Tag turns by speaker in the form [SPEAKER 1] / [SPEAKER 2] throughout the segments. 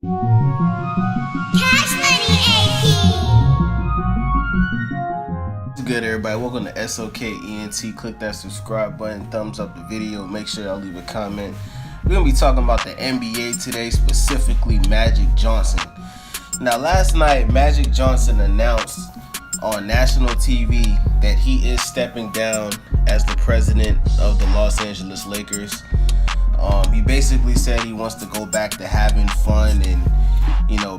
[SPEAKER 1] Cash Money AP.
[SPEAKER 2] What's good, everybody? Welcome to SOKENT. Click that subscribe button, thumbs up the video, make sure y'all leave a comment. We're gonna be talking about the NBA today, specifically Magic Johnson. Now, last night, Magic Johnson announced on national TV that he is stepping down as the president of the Los Angeles Lakers. He basically said he wants to go back to having fun and,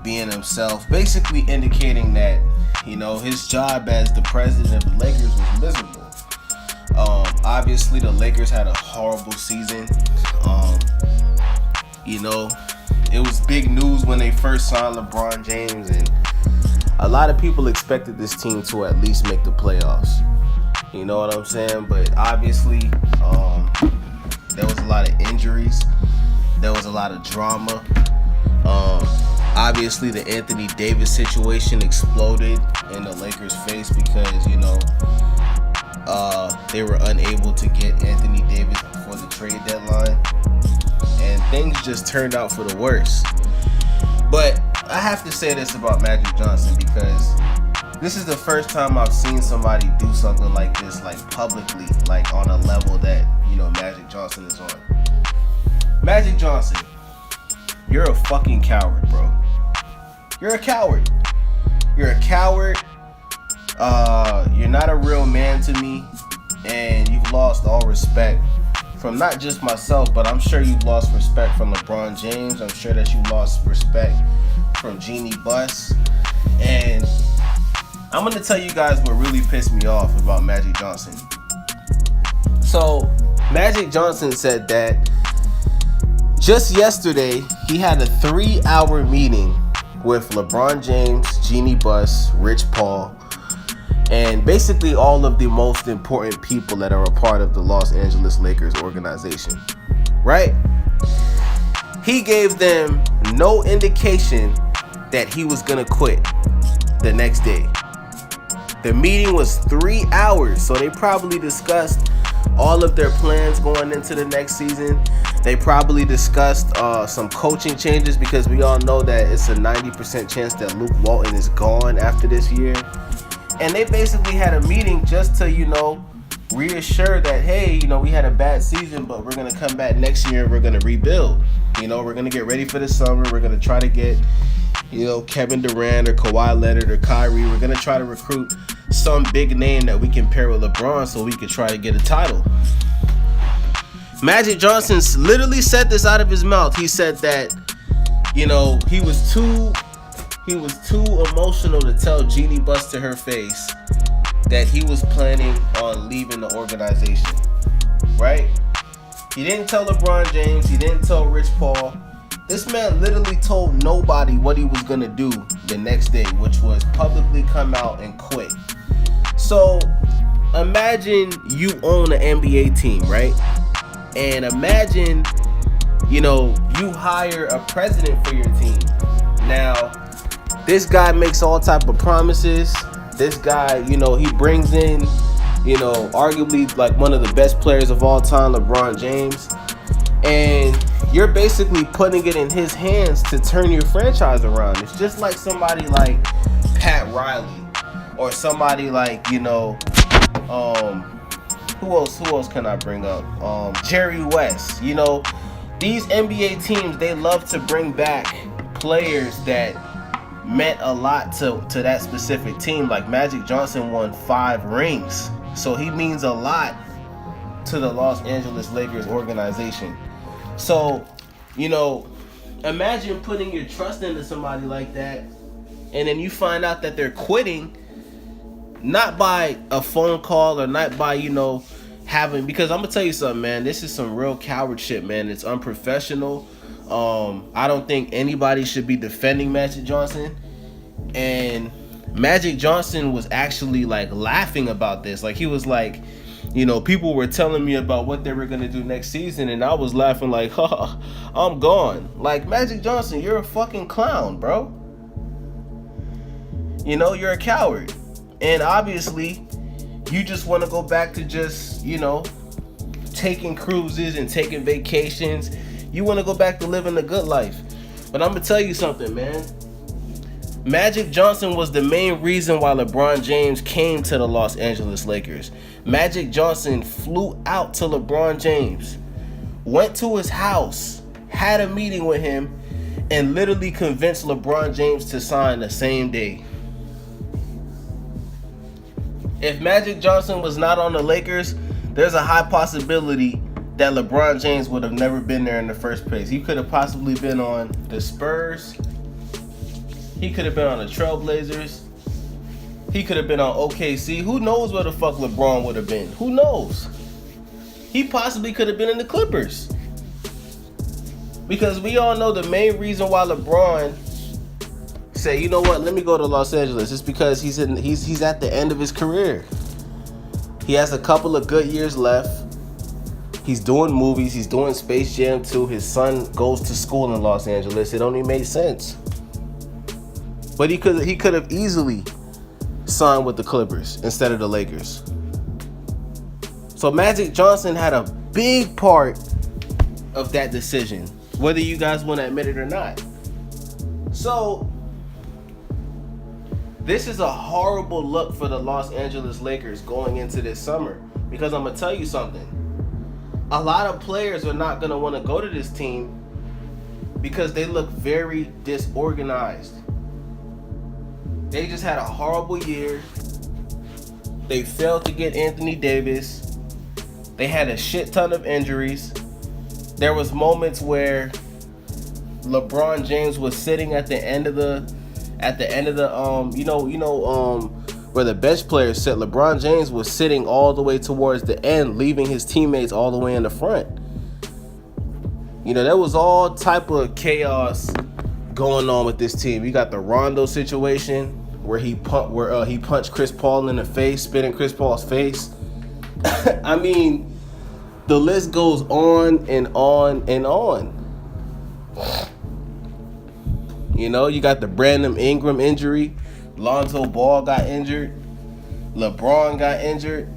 [SPEAKER 2] being himself, basically indicating that, his job as the president of the Lakers was miserable. Obviously, the Lakers had a horrible season. It was big news when they first signed LeBron James, and a lot of people expected this team to at least make the playoffs. You know what I'm saying? But obviously, there was a lot of injuries. There was a lot of drama. Obviously, the Anthony Davis situation exploded in the Lakers' face because, they were unable to get Anthony Davis before the trade deadline. And things just turned out for the worse. But I have to say this about Magic Johnson because this is the first time I've seen somebody do something like this, like publicly, like on a level that, Magic Johnson is on. Magic Johnson, you're a fucking coward, bro. You're a coward. You're a coward. You're not a real man to me, and you've lost all respect from not just myself, but I'm sure you've lost respect from LeBron James. I'm sure that you lost respect from Jeannie Buss. And I'm going to tell you guys what really pissed me off about Magic Johnson. So, Magic Johnson said that just yesterday, he had a 3-hour meeting with LeBron James, Jeannie Buss, Rich Paul, and basically all of the most important people that are a part of the Los Angeles Lakers organization, right? He gave them no indication that he was gonna quit the next day. The meeting was 3 hours, so they probably discussed all of their plans going into the next season. They probably discussed some coaching changes because we all know that it's a 90% chance that Luke Walton is gone after this year. And they basically had a meeting just to, reassure that, hey, we had a bad season, but we're going to come back next year and we're going to rebuild. We're going to get ready for the summer. We're going to try to get, Kevin Durant or Kawhi Leonard or Kyrie. We're going to try to recruit some big name that we can pair with LeBron so we can try to get a title. Magic Johnson literally said this out of his mouth. He said that, he was too emotional to tell Jeannie Buss to her face that he was planning on leaving the organization, right? He didn't tell LeBron James. He didn't tell Rich Paul. This man literally told nobody what he was going to do the next day, which was publicly come out and quit. So imagine you own an NBA team, right? And imagine, you hire a president for your team. Now, this guy makes all type of promises. This guy, he brings in, arguably like one of the best players of all time, LeBron James. And you're basically putting it in his hands to turn your franchise around. It's just like somebody like Pat Riley or somebody like, who else can I bring up? Jerry West. These NBA teams, they love to bring back players that meant a lot to that specific team. Like Magic Johnson won 5 rings, so he means a lot to the Los Angeles Lakers organization. So, imagine putting your trust into somebody like that, and then you find out that they're quitting, not by a phone call or not by, having, because I'm gonna tell you something, man, this is some real coward shit, man. It's unprofessional. I don't think anybody should be defending Magic Johnson. And Magic Johnson was actually like laughing about this. Like he was like, people were telling me about what they were gonna do next season, and I was laughing like, ha, I'm gone. Like, Magic Johnson, you're a fucking clown, bro. You're a coward. And obviously, you just want to go back to just, taking cruises and taking vacations. You want to go back to living the good life. But I'm gonna tell you something, man. Magic Johnson was the main reason why LeBron James came to the Los Angeles Lakers. Magic Johnson flew out to LeBron James, went to his house, had a meeting with him, and literally convinced LeBron James to sign the same day. If Magic Johnson was not on the Lakers, there's a high possibility that LeBron James would have never been there in the first place. He could have possibly been on the Spurs. He could have been on the Trailblazers. He could have been on OKC. Who knows where the fuck LeBron would have been? Who knows? He possibly could have been in the Clippers. Because we all know the main reason why LeBron say, you know what, let me go to Los Angeles, is because he's at the end of his career. He has a couple of good years left. He's doing movies. He's doing Space Jam 2. His son goes to school in Los Angeles. It only made sense. But he could have easily signed with the Clippers instead of the Lakers. So Magic Johnson had a big part of that decision, whether you guys want to admit it or not. So this is a horrible look for the Los Angeles Lakers going into this summer, because I'm going to tell you something. A lot of players are not going to want to go to this team because they look very disorganized. They just had a horrible year. They failed to get Anthony Davis. They had a shit ton of injuries. There was moments where LeBron James was sitting at the end of the where the bench players sit. LeBron James was sitting all the way towards the end, leaving his teammates all the way in the front. You know, there was all type of chaos going on with this team. You got the Rondo situation where he punched Chris Paul in the face, spit in Chris Paul's face. I mean, the list goes on and on and on. You know, you got the Brandon Ingram injury. Lonzo Ball got injured. LeBron got injured.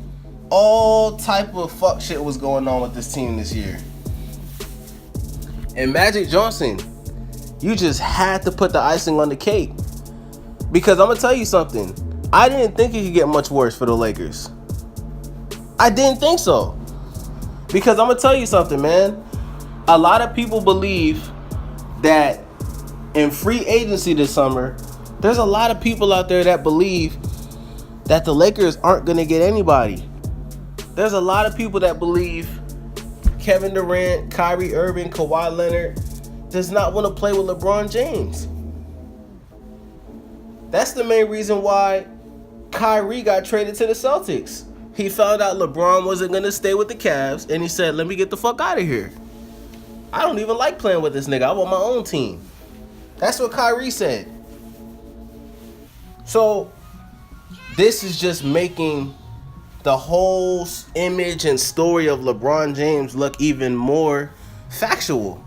[SPEAKER 2] All type of fuck shit was going on with this team this year. And Magic Johnson, you just had to put the icing on the cake. Because I'm going to tell you something. I didn't think it could get much worse for the Lakers. I didn't think so. Because I'm going to tell you something, man. A lot of people believe that in free agency this summer, there's a lot of people out there that believe that the Lakers aren't going to get anybody. There's a lot of people that believe Kevin Durant, Kyrie Irving, Kawhi Leonard does not want to play with LeBron James. That's the main reason why Kyrie got traded to the Celtics. He found out LeBron wasn't going to stay with the Cavs, and he said, let me get the fuck out of here. I don't even like playing with this nigga. I want my own team. That's what Kyrie said. So this is just making the whole image and story of LeBron James look even more factual.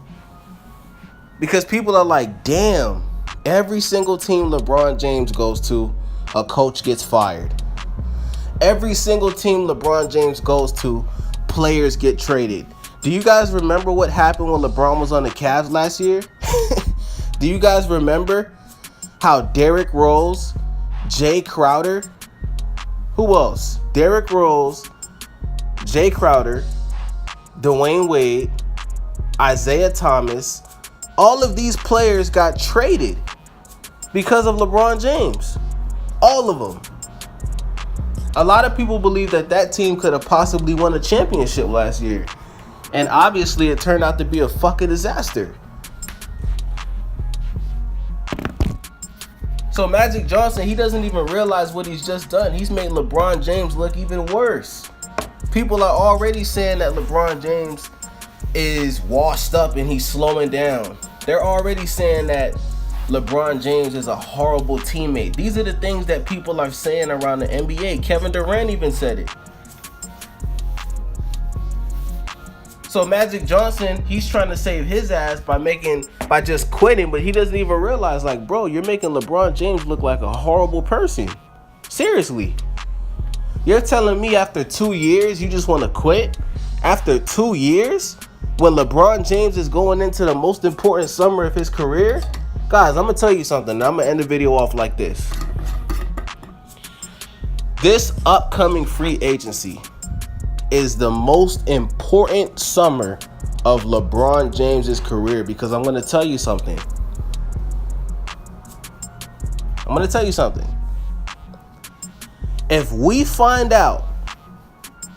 [SPEAKER 2] Because people are like, damn, every single team LeBron James goes to, a coach gets fired. Every single team LeBron James goes to, players get traded. Do you guys remember what happened when LeBron was on the Cavs last year? Do you guys remember how Derrick Rose, Jay Crowder, who else? Derrick Rose, Jay Crowder, Dwayne Wade, Isaiah Thomas, all of these players got traded because of LeBron James. All of them. A lot of people believe that that team could have possibly won a championship last year. And obviously it turned out to be a fucking disaster. So Magic Johnson, he doesn't even realize what he's just done. He's made LeBron James look even worse. People are already saying that LeBron James is washed up and he's slowing down. They're already saying that LeBron James is a horrible teammate. These are the things that people are saying around the NBA. Kevin Durant even said it. So Magic Johnson, he's trying to save his ass by just quitting, but he doesn't even realize, like, bro, you're making LeBron James look like a horrible person. Seriously. You're telling me after 2 years you just want to quit? After 2 years? when LeBron James is going into the most important summer of his career? Guys, I'm going to tell you something. I'm going to end the video off like this. This upcoming free agency is the most important summer of LeBron James's career, because I'm going to tell you something. If we find out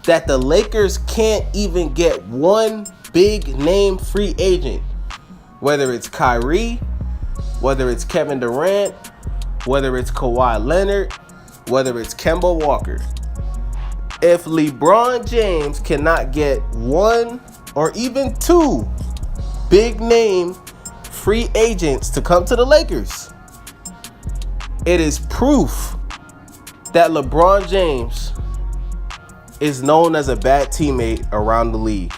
[SPEAKER 2] that the Lakers can't even get one big name free agent, whether it's Kyrie, whether it's Kevin Durant, whether it's Kawhi Leonard, whether it's Kemba Walker, if LeBron James cannot get one or even two big name free agents to come to the Lakers, it is proof that LeBron James is known as a bad teammate around the league.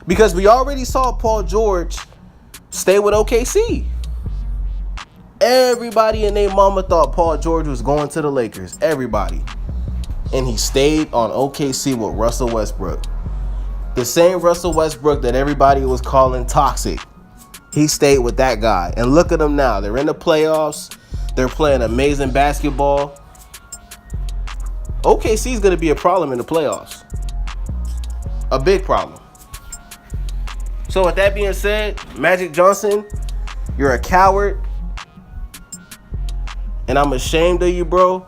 [SPEAKER 2] Because we already saw Paul George stay with OKC. Everybody and their mama thought Paul George was going to the Lakers. Everybody. And he stayed on OKC with Russell Westbrook. The same Russell Westbrook that everybody was calling toxic. He stayed with that guy. And look at them now. They're in the playoffs. They're playing amazing basketball. OKC is going to be a problem in the playoffs. A big problem. So with that being said, Magic Johnson, you're a coward. And I'm ashamed of you, bro.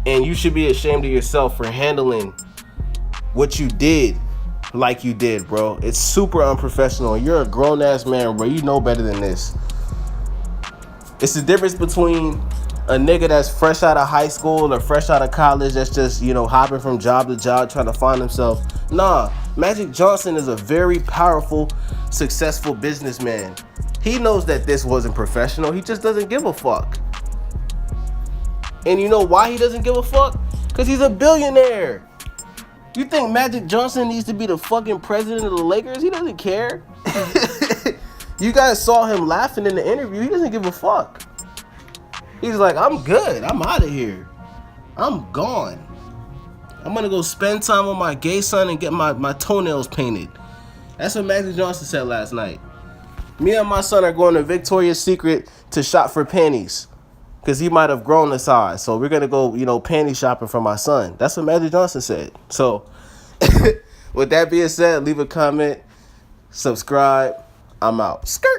[SPEAKER 2] And you should be ashamed of yourself for handling what you did like you did, bro. It's super unprofessional. You're a grown-ass man, bro. You know better than this. It's the difference between a nigga that's fresh out of high school or fresh out of college that's just, hopping from job to job trying to find himself. Nah, Magic Johnson is a very powerful, successful businessman. He knows that this wasn't professional. He just doesn't give a fuck. And you know why he doesn't give a fuck? Because he's a billionaire. You think Magic Johnson needs to be the fucking president of the Lakers? He doesn't care. You guys saw him laughing in the interview. He doesn't give a fuck. He's like, I'm good. I'm out of here. I'm gone. I'm going to go spend time with my gay son and get my toenails painted. That's what Magic Johnson said last night. Me and my son are going to Victoria's Secret to shop for panties. Because he might have grown a size. So we're going to go, panty shopping for my son. That's what Magic Johnson said. So with that being said, leave a comment. Subscribe. I'm out. Skirt.